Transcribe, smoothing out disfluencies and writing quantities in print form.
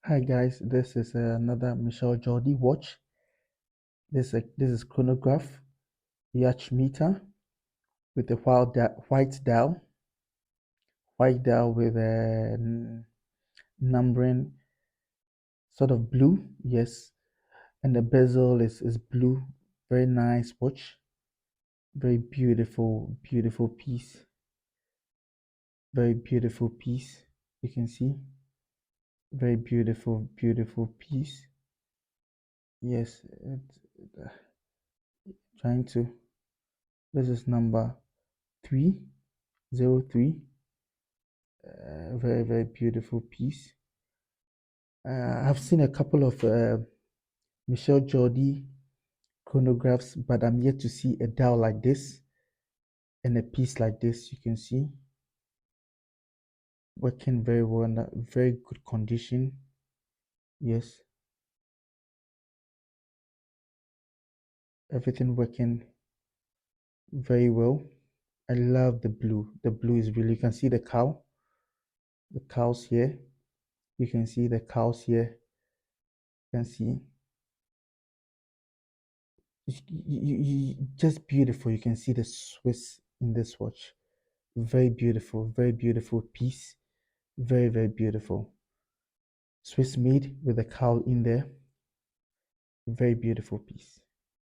Hi guys, this is another Michel Jordi watch. This is chronograph yacht meter with a white dial with a numbering sort of blue, yes, and the bezel is blue. Very nice watch, very beautiful, beautiful piece, very beautiful piece. You can see, very beautiful, beautiful piece. Yes, uh, trying to. This is number 303. Very, very beautiful piece. I've seen a couple of Michel Jordi chronographs, but I'm yet to see a dial like this and a piece like this. You can see working very well, in very good condition. Yes, everything working very well. I love the blue. The blue is really, you can see the cows here. You can see the cows here. You can see just beautiful. You can see the Swiss in this watch. Very beautiful piece. Very, very beautiful. Swiss made with a cowl in there. Very beautiful piece.